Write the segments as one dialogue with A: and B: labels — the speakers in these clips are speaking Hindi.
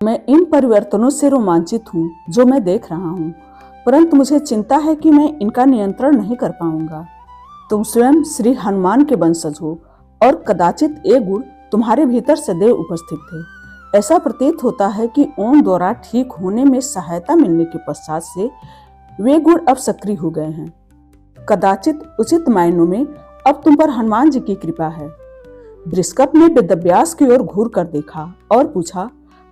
A: मैं इन परिवर्तनों से रोमांचित हूँ जो मैं देख रहा हूँ, परंतु मुझे चिंता है कि मैं इनका नियंत्रण नहीं कर पाऊंगा। तुम स्वयं श्री हनुमान के वंशज हो और कदाचित ये गुण तुम्हारे भीतर सदैव उपस्थित थे। ऐसा प्रतीत होता है कि ओम द्वारा ठीक होने में सहायता मिलने के पश्चात से वे गुण अब सक्रिय हो गए हैं। कदाचित उचित मायनों में अब तुम पर हनुमान जी की कृपा है। बृहस्पत ने वेदव्यास की ओर घूर कर देखा और पूछा,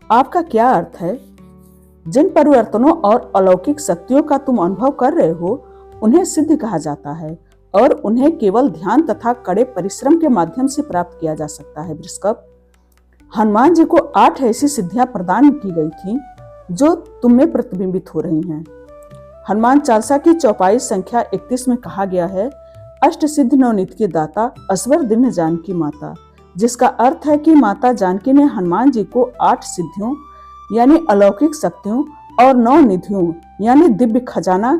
A: आपका क्या अर्थ है? जिन परिवर्तनों और अलौकिक शक्तियों का तुम अनुभव कर रहे हो उन्हें सिद्ध कहा जाता है और उन्हें केवल ध्यान तथा कड़े परिश्रम के माध्यम से प्राप्त किया जा सकता है। बृहस्पत, हनुमान जी को 8 ऐसी सिद्धियां प्रदान की गई थीं जो तुम में प्रतिबिंबित हो रही हैं। हनुमान चालीसा की चौपाई संख्या 31 में कहा गया है, अष्ट सिद्धि नवनीत के दाता असवर दीन जानकी माता, जिसका अर्थ है कि माता जानकी ने हनुमान जी को 8 सिद्धियों यानी अलौकिक शक्तियों और 9 निधियों यानी दिव्य खजाना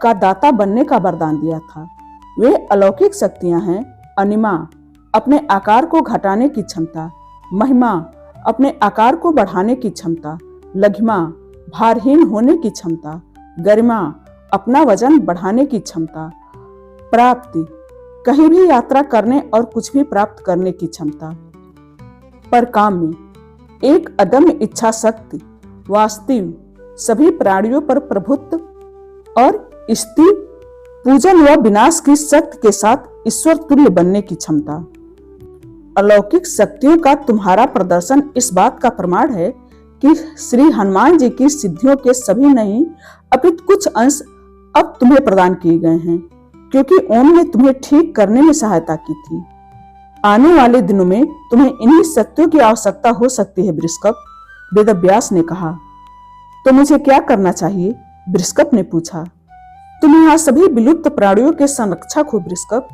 A: का दाता बनने का वरदान दिया था। वे अलौकिक शक्तियां हैं अनिमा, अपने आकार को घटाने की क्षमता, महिमा, अपने आकार को बढ़ाने की क्षमता, लघिमा, भारहीन होने की क्षमता, गरिमा, अपना वजन बढ़ाने की क्षमता, प्राप्ति, कहीं भी यात्रा करने और कुछ भी प्राप्त करने की क्षमता, परकाम्य, एक अदम्य इच्छा शक्ति, वास्तव, सभी प्राणियों पर प्रभुत्व और स्थिति, पूजन व विनाश की शक्ति के साथ ईश्वर तुल्य बनने की क्षमता। अलौकिक शक्तियों का तुम्हारा प्रदर्शन इस बात का प्रमाण है कि श्री हनुमान जी की सिद्धियों के सभी नहीं अपितु कुछ अंश अब तुम्हें प्रदान किए गए हैं, क्योंकि ओम ने तुम्हें ठीक करने में सहायता की थी। आने वाले दिनों में तुम्हें इन्हीं शक्तियों की आवश्यकता हो सकती है। बृहस्पत, वेदव्यास ने कहा। तो मुझे क्या करना चाहिए? बृहस्पत ने पूछा। तुम यहाँ सभी विलुप्त प्राणियों के संरक्षक हो बृहस्पत,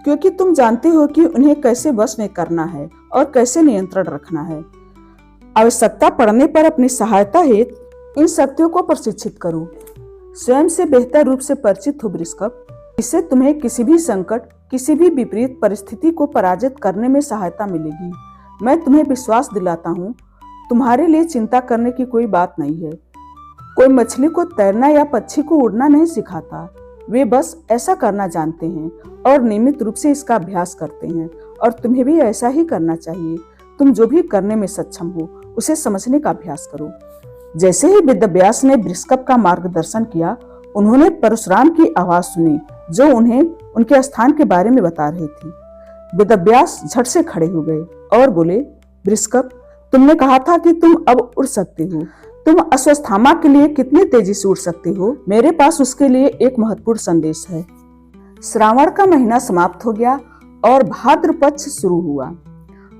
A: क्योंकि तुम जानते हो कि उन्हें कैसे वश में करना है और कैसे नियंत्रण रखना है। आवश्यकता पड़ने पर अपनी सहायता हेतु इन शक्तियों को प्रशिक्षित करो। स्वयं से बेहतर रूप से परिचित हो बृहस्पत, इससे तुम्हें किसी भी संकट, किसी भी विपरीत परिस्थिति को पराजित करने में सहायता मिलेगी। मैं तुम्हें विश्वास दिलाता हूँ, तुम्हारे लिए चिंता करने की कोई बात नहीं है। कोई मछली को तैरना या पक्षी को उड़ना नहीं सिखाता, वे बस ऐसा करना जानते हैं और नियमित रूप से इसका अभ्यास करते हैं, और तुम्हें भी ऐसा ही करना चाहिए। तुम जो भी करने में सक्षम हो उसे समझने का अभ्यास करो। जैसे ही वेदव्यास ने बृहस्पत का मार्गदर्शन किया, उन्होंने परशुराम की आवाज सुनी जो उन्हें उनके स्थान के बारे में बता रही थी। वेदव्यास झट से खड़े हो गए और बोले, बृहस्पत, तुमने कहा था कि तुम अब उड़ सकते हो। तुम अश्वत्थामा के लिए कितनी तेजी से उड़ सकते हो? मेरे पास उसके लिए एक महत्वपूर्ण संदेश है। श्रावण का महीना समाप्त हो गया और भाद्र पक्ष शुरू हुआ।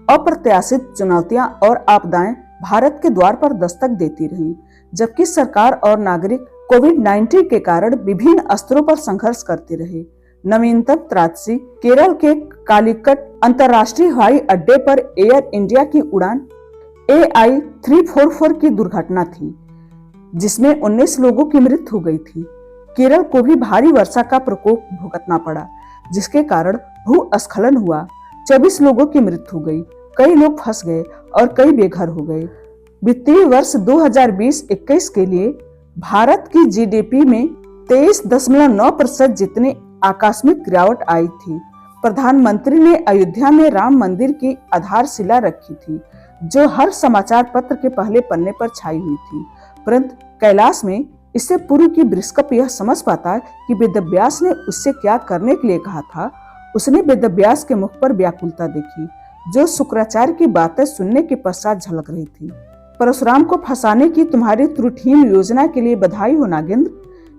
A: अप्रत्याशित चुनौतियां और आपदाएं भारत के द्वार पर दस्तक देती रहीं, जबकि सरकार और नागरिक कोविड-19 के कारण विभिन्न स्तरों पर संघर्ष करते रहे। नवीनतम त्रासदी केरल के कालीकट अंतर्राष्ट्रीय हवाई अड्डे पर एयर इंडिया की उड़ान AI-344 की दुर्घटना थी, जिसमें 19 लोगों की मृत्यु हो गई थी। केरल को भी भारी वर्षा का प्रकोप भुगतना पड़ा, जिसके कारण भूस्खलन हुआ। 24 लोगों की मृत्यु हो गई, कई लोग फंस गए और कई बेघर हो गए। वित्तीय वर्ष 2020-21 के लिए भारत की GDP में 23.9% जितनी आकस्मिक गिरावट आई थी। प्रधानमंत्री ने अयोध्या में राम मंदिर की आधारशिला रखी थी, जो हर समाचार पत्र के पहले पन्ने पर छाई हुई थी, परंतु कैलाश में इससे पूर्व की बृहस्पत यह समझ पाता कि वेदव्यास ने उससे क्या करने के लिए कहा था। उसने वेदव्यास के मुख पर व्याकुलता देखी, जो शुक्राचार्य की बातें सुनने के पश्चात झलक रही थी। परशुराम को फंसाने की तुम्हारी त्रुटिहीन योजना के लिए बधाई हो नागेंद्र।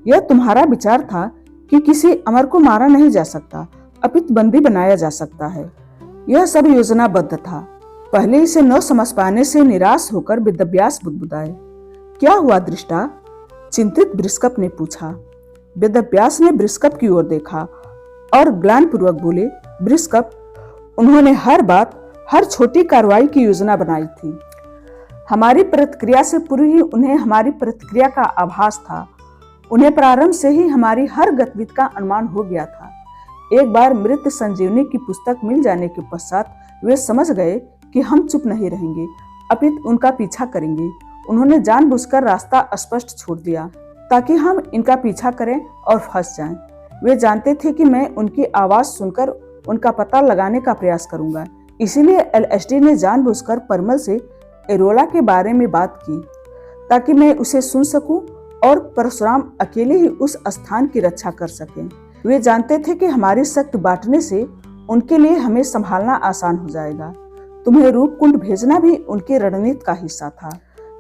A: यह तुम्हारा विचार था कि किसी अमर को मारा नहीं जा सकता, अपितु बंदी बनाया जा सकता है। यह सब योजनाबद्ध था। पहले इसे न समझ पाने से निराश होकर वेदव्यास बुदबुदाए। क्या हुआ दृष्टा? चिंतित बृहस्पत ने पूछा। वेदव्यास ने बृहस्पत की ओर देखा और ग्लानिपूर्वक बोले, बृहस्पत, उन्होंने हर बात, हर छोटी कार्रवाई की योजना बनाई थी। हमारी प्रतिक्रिया से पूर्व ही उन्हें हमारी प्रतिक्रिया का आभास था। उन्हें प्रारंभ से ही हमारी हर गतिविधि का अनुमान हो गया था। एक बार मृत संजीवनी की पुस्तक मिल जाने के पश्चात वे समझ गए कि हम चुप नहीं रहेंगे अपितु उनका पीछा करेंगे। उन्होंने जानबूझकर रास्ता स्पष्ट छोड़ दिया ताकि हम इनका पीछा करें और फंस जाएं। वे जानते थे कि मैं उनकी आवाज सुनकर उनका पता लगाने का प्रयास करूंगा। इसीलिए एलएसडी ने जानबूझकर परमल से एरोला के बारे में बात की ताकि मैं उसे सुन सकूं और परशुराम अकेले ही उस स्थान की रक्षा कर सकें। वे जानते थे कि हमारी शक्ति बांटने से उनके लिए हमें संभालना आसान हो जाएगा। तुम्हें रूपकुंड भेजना भी उनकी रणनीति का हिस्सा था,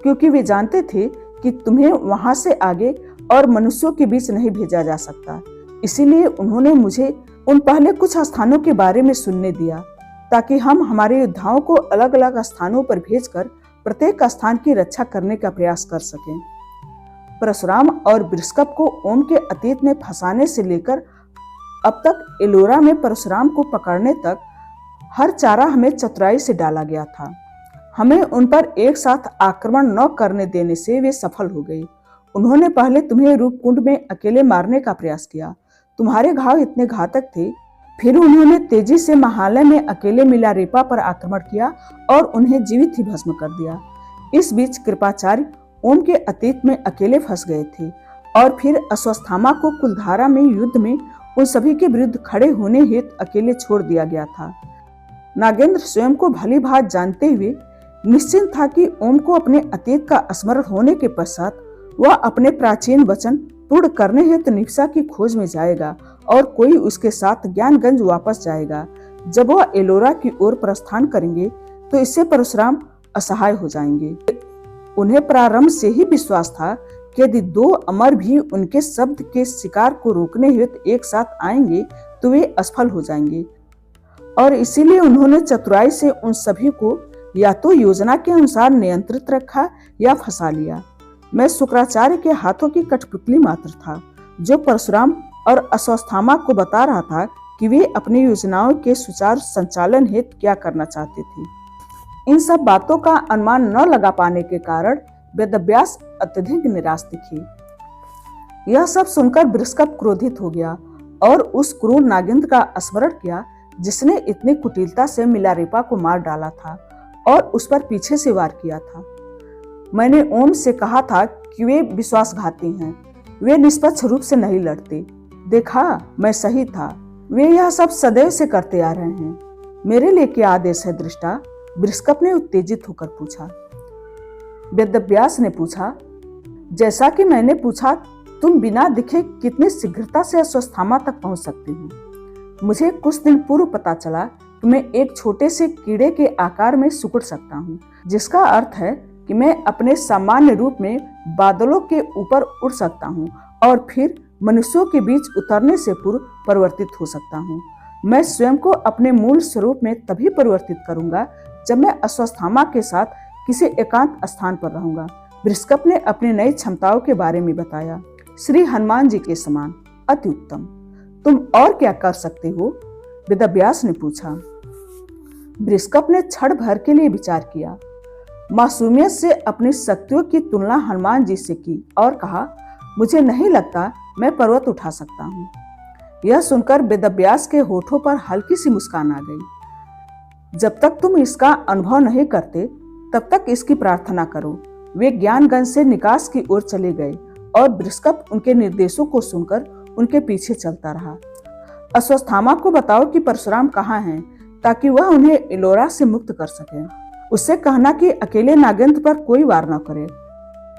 A: क्योंकि वे जानते थे कि तुम्हें वहां से आगे और मनुष्यों के बीच नहीं भेजा जा सकता। इसीलिए उन्होंने मुझे उन पहले कुछ स्थानों के बारे में सुनने दिया ताकि हम हमारे योद्धाओं को अलग अलग स्थानों पर भेजकर प्रत्येक स्थान की रक्षा करने का प्रयास कर सकें। परशुराम और बृहस्पति को ओम के अतीत में फंसाने से लेकर अब तक एलोरा में परशुराम को पकड़ने तक हर चारा हमें चतुराई से डाला गया था। हमें उन पर एक साथ आक्रमण न करने देने से वे सफल हो गए। उन्होंने पहले तुम्हें रूपकुंड में अकेले मारने का प्रयास किया। तुम्हारे घाव इतने घातक थे। फिर उन्होंने तेजी से महालय में अकेले मिलारेपा पर आक्रमण किया और उन्हें जीवित ही भस्म कर दिया। इस बीच कृपाचार्य ओम के अतीत में अकेले फंस गए थे और फिर अश्वत्थामा को कुलधारा में युद्ध में उन सभी के विरुद्ध खड़े होने हेतु अकेले छोड़ दिया गया था। नागेंद्र स्वयं को भली भांति जानते हुए निश्चिंत था कि ओम को अपने अतीत का स्मरण होने के पश्चात वह अपने प्राचीन वचन पूर्ण करने हेतु निप्सा की खोज में जाएगा और कोई उसके साथ ज्ञानगंज वापस जाएगा। जब वह एलोरा की ओर प्रस्थान करेंगे तो इससे परशुराम असहाय हो जाएंगे। उन्हें प्रारंभ से ही विश्वास था कि यदि दो अमर भी उनके शब्द के शिकार को रोकने हेतु एक साथ आएंगे तो वे असफल हो जाएंगे, और इसीलिए उन्होंने चतुराई से उन सभी को या तो योजना के अनुसार नियंत्रित रखा या फंसा लिया। मैं शुक्राचार्य के हाथों की कठपुतली मात्र था, जो परशुराम और अश्वत्थामा को बता रहा था कि वे अपनी योजनाओं के सुचारू संचालन हेतु क्या करना चाहते थे। इन सब बातों का अनुमान न लगा पाने के कारण वेदव्यास अत्यधिक निराश दिखे। यह सब सुनकर बृहस्पति क्रोधित हो गया और उस क्रूर नागेंद्र का स्मरण किया जिसने इतनी कुटिलता से मिलारेपा को मार डाला था और उस पर पीछे से वार किया था। मैंने ओम से कहा था कि वे विश्वासघाती हैं, वे निष्पक्ष रूप से नहीं लड़ते। देखा, मैं सही था। वे यह सब सदैव से करते आ रहे हैं। मेरे लिए क्या आदेश है दृष्टा? बृहस्पति ने उत्तेजित होकर पूछा। वेदव्यास ने पूछा, जैसा कि मैंने पूछा, तुम बिना दिखे कितनी शीघ्रता से अश्वत्थामा तक पहुंच सकते हो। मुझे कुछ दिन पूर्व पता चला कि मैं एक छोटे से कीड़े के आकार में सिकुड़ सकता हूँ, जिसका अर्थ है कि मैं अपने सामान्य रूप में बादलों के ऊपर उड़ सकता हूँ और फिर मनुष्यों के बीच उतरने से पूर्व परिवर्तित हो सकता हूँ। मैं स्वयं को अपने मूल स्वरूप में तभी परिवर्तित करूंगा जब मैं अश्वत्थामा के साथ किसी एकांत स्थान पर रहूंगा। बृहस्पति ने अपनी नई क्षमताओं के बारे में बताया। श्री हनुमान जी के समान, अति उत्तम। तुम और क्या कर सकते हो? वेदव्यास ने पूछा। बृहस्पति ने क्षण भर के लिए विचार किया, मासूमियत से अपनी शक्तियों की तुलना हनुमान जी से की और कहा, मुझे नहीं लगता मैं पर्वत उठा सकता हूँ। यह सुनकर वेदव्यास के होठों पर हल्की सी मुस्कान आ गई। जब तक तुम इसका अनुभव नहीं करते तब तक इसकी प्रार्थना करो। वे ज्ञानगंज से निकास की ओर चले गए और बृहस्पति उनके निर्देशों को सुनकर उनके पीछे चलता रहा। अश्वत्थामा को बताओ कि परशुराम कहाँ हैं, ताकि वह उन्हें एलोरा से मुक्त कर सके। उससे कहना कि अकेले नागेंद्र पर कोई वार न करे।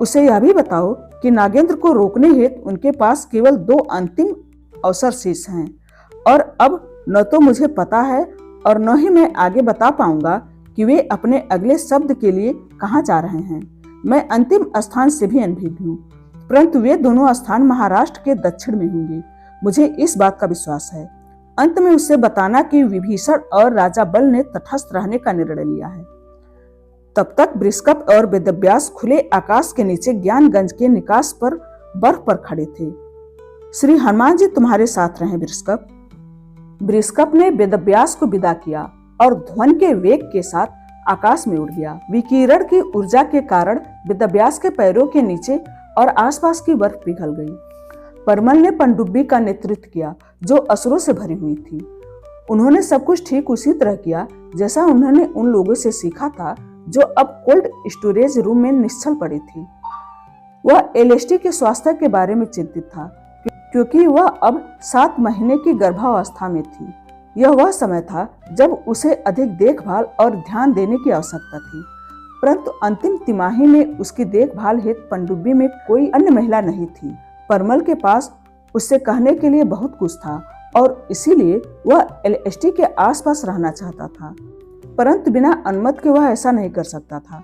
A: उसे यह भी बताओ कि नागेंद्र को रोकने हेतु उनके पास केवल 2 अंतिम अवसर शेष हैं, और अब न तो मुझे पता है और न ही मैं आगे बता पाऊंगा कि वे अपने अगले शब्द के लिए कहाँ जा रहे हैं। मैं अंतिम स्थान से भी अनभिज्ञ हूँ, परंतु वे दोनों स्थान महाराष्ट्र के दक्षिण में होंगे। मुझे इस बात का विश्वास है। अंत में उससे बताना कि विभीषण और राजा बल ने तटस्थ रहने का निर्णय लिया है। तब तक बृहस्पति और वेदव्यास खुले आकाश के नीचे ज्ञानगंज के निकास पर बर्फ पर खड़े थे। श्री हनुमान जी तुम्हारे साथ रहे बृहस्पति। बृहस्पति ने वेदव्यास को विदा किया और ध्वनि के वेग के साथ आकाश में उड़ गया। विकिरण की ऊर्जा के कारण वेदव्यास के पैरों के नीचे और आसपास की बर्फ पिघल गई। परमल ने पनडुब्बी का नेतृत्व किया, जो असुरों से भरी हुई थी। उन्होंने सब कुछ ठीक उसी तरह किया जैसा उन्होंने उन लोगों से सीखा था जो अब कोल्ड स्टोरेज रूम में निश्चल पड़ी थी। वह एलएसटी के स्वास्थ्य के बारे में चिंतित था, क्योंकि वह अब 7 महीने की गर्भावस्था में थी। यह वह समय था जब उसे अधिक देखभाल और ध्यान देने की आवश्यकता थी, परंतु अंतिम तिमाही में उसकी देखभाल हेतु पनडुब्बी में कोई अन्य महिला नहीं थी। परमल के पास उससे कहने के लिए बहुत कुछ था और इसीलिए वह एलएसटी के आसपास रहना चाहता था, परंतु बिना अनुमति के वह ऐसा नहीं कर सकता था।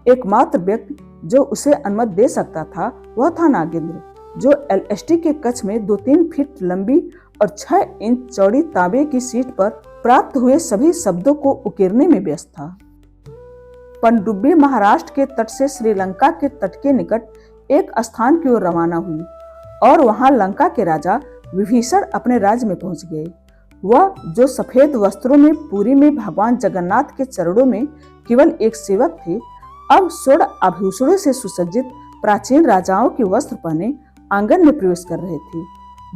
A: एकमात्र व्यक्ति जो उसे अनुमति दे सकता था वह था नागेंद्र, जो एलएसटी के कक्ष में 2-3 फीट लंबी और 6 इंच चौड़ी तांबे की सीट पर प्राप्त हुए सभी शब्दों को उकेरने में व्यस्त था। पनडुब्बी महाराष्ट्र के तट से श्रीलंका के तट के निकट एक स्थान की ओर रवाना हुई और वहां लंका के राजा विभीषण अपने राज्य में पहुंच गए। वह जो सफेद वस्त्रों में पुरी में भगवान जगन्नाथ के चरणों में केवल एक सेवक थे, अब स्वर्ण आभूषणों से सुसज्जित प्राचीन राजाओं के वस्त्र पहने आंगन में प्रवेश कर रहे थे।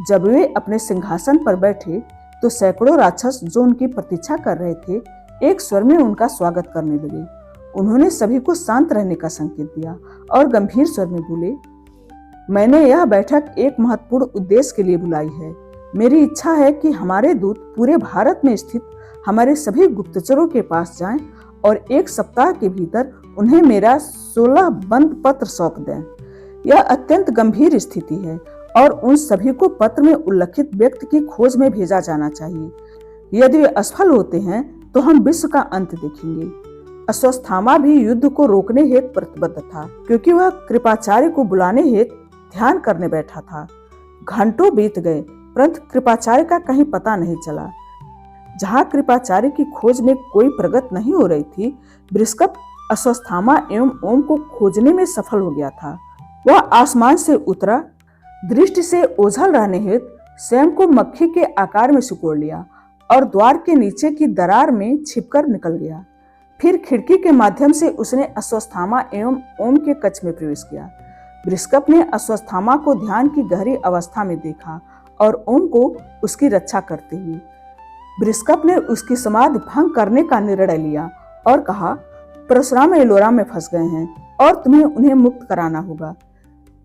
A: जब वे अपने सिंहासन पर बैठे तो सैकड़ों राक्षस जो उनकी प्रतीक्षा कर रहे थे एक स्वर में उनका स्वागत करने लगे। उन्होंने सभी को शांत रहने का संकेत दिया और गंभीर स्वर में बोले, मैंने यह बैठक एक महत्वपूर्ण उद्देश्य के लिए बुलाई है। मेरी इच्छा है कि हमारे दूत पूरे भारत में स्थित हमारे सभी गुप्तचरों के पास जाएं और 1 सप्ताह के भीतर उन्हें मेरा 16 बंद पत्र सौंप दें। यह अत्यंत गंभीर स्थिति है और उन सभी को पत्र में उल्लिखित व्यक्ति की खोज में भेजा जाना चाहिए। यदि वे असफल होते हैं तो हम विश्व का अंत देखेंगे। अश्वत्थामा भी युद्ध को रोकने हेतु प्रतिबद्ध था, क्योंकि वह कृपाचार्य को बुलाने हेतु ध्यान करने बैठा था। घंटों बीत गए परंतु कृपाचार्य का कहीं पता नहीं चला। जहाँ कृपाचार्य की खोज में कोई प्रगति नहीं हो रही थी, बृहस्पति अश्वत्थामा एवं ओम को खोजने में सफल हो गया था। वह आसमान से उतरा, दृष्टि से ओझल रहने हेतु स्वयं को मक्खी के आकार में सिकोड़ लिया और द्वार के नीचे की दरार में छिपकर निकल गया। फिर खिड़की के माध्यम से उसने अश्वत्थामा एवं ओम के कक्ष में प्रवेश किया। बृहस्पति ने अश्वत्थामा को ध्यान की गहरी अवस्था में देखा और ओम को उसकी रक्षा करते हुए। बृहस्पति ने उसकी समाधि भंग करने का निर्णय लिया और कहा, परशुराम एलोरा में फंस गए हैं और तुम्हें उन्हें मुक्त कराना होगा।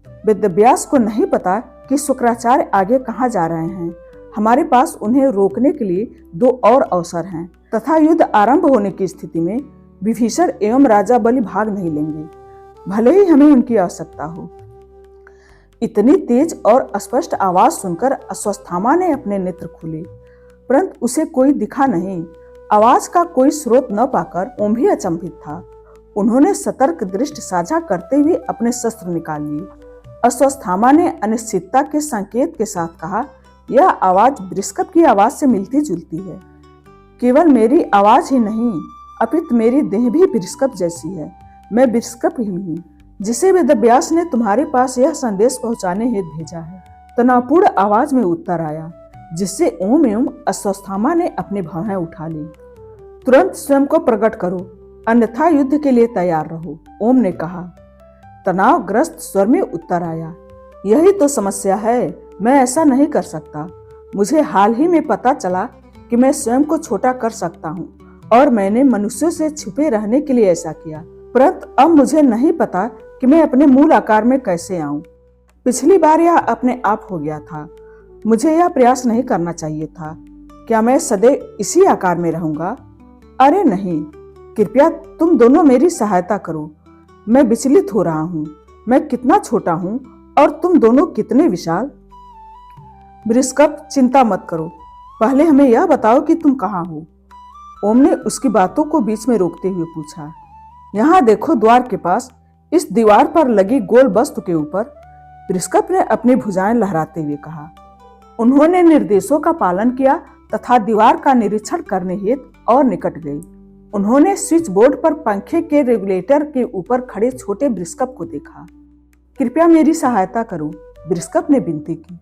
A: वेदव्यास को नहीं पता कि शुक्राचार्य आगे कहाँ जा रहे हैं। हमारे पास उन्हें रोकने के लिए 2 और अवसर हैं तथा युद्ध आरंभ होने की स्थिति में विभीषण एवं राजा बलि भाग नहीं लेंगे, भले ही हमें उनकी आवश्यकता हो। इतनी तेज और स्पष्ट आवाज सुनकर अश्वत्थामा ने अपने नेत्र खोले, परंतु उसे कोई दिखा नहीं। आवाज का कोई स्रोत न पाकर ओम भी अचंभित था। उन्होंने सतर्क दृष्टि साझा करते हुए अपने शस्त्र निकाल लिए। अश्वत्थामा ने अनिश्चितता के संकेत के साथ कहा, यह आवाज बृहस्पति की आवाज से मिलती जुलती है। केवल मेरी आवाज ही नहीं, अपितु मेरी देह भी बृहस्पति जैसी है। मैं बृहस्पति ही हूँ, जिसे वेदव्यास ने तुम्हारे पास यह संदेश पहुंचाने हेतु भेजा है। तनावपूर्ण आवाज में उत्तर आया, जिससे ओम एवं अश्वत्थामा ने अपनी भवें उठा ली। तुरंत स्वयं को प्रकट करो, अन्यथा युद्ध के लिए तैयार रहो, ओम ने कहा। तनावग्रस्त स्वर में उत्तर आया, यही तो समस्या है, मैं ऐसा नहीं कर सकता। मुझे हाल ही में पता चला कि मैं स्वयं को छोटा कर सकता हूँ और मैंने मनुष्यों से छुपे रहने के लिए ऐसा किया, परंतु अब मुझे नहीं पता कि मैं अपने मूल आकार में कैसे आऊं। पिछली बार यह अपने आप हो गया था। मुझे यह प्रयास नहीं करना चाहिए था। क्या मैं सदैव इसी आकार में रहूंगा? अरे नहीं, कृपया तुम दोनों मेरी सहायता करो। मैं विचलित हो रहा हूँ। मैं कितना छोटा हूँ और तुम दोनों कितने विशाल। बृहस्पति, चिंता मत करो, पहले हमें यह बताओ कि तुम कहाँ हो। ओम ने उसकी बातों को बीच में रोकते हुए पूछा। यहाँ देखो, द्वार के पास इस दीवार पर लगी गोल वस्तु के ऊपर, बृहस्पति ने अपनी भुजाएं लहराते हुए कहा। उन्होंने निर्देशों का पालन किया तथा दीवार का निरीक्षण करने हेतु और निकट गई। उन्होंने स्विच बोर्ड पर पंखे के रेगुलेटर के ऊपर खड़े छोटे बृहस्पति को देखा। कृपया मेरी सहायता करो, बृहस्पति ने विनती की।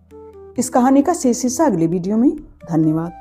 A: इस कहानी का शेष हिस्सा अगले वीडियो में। धन्यवाद।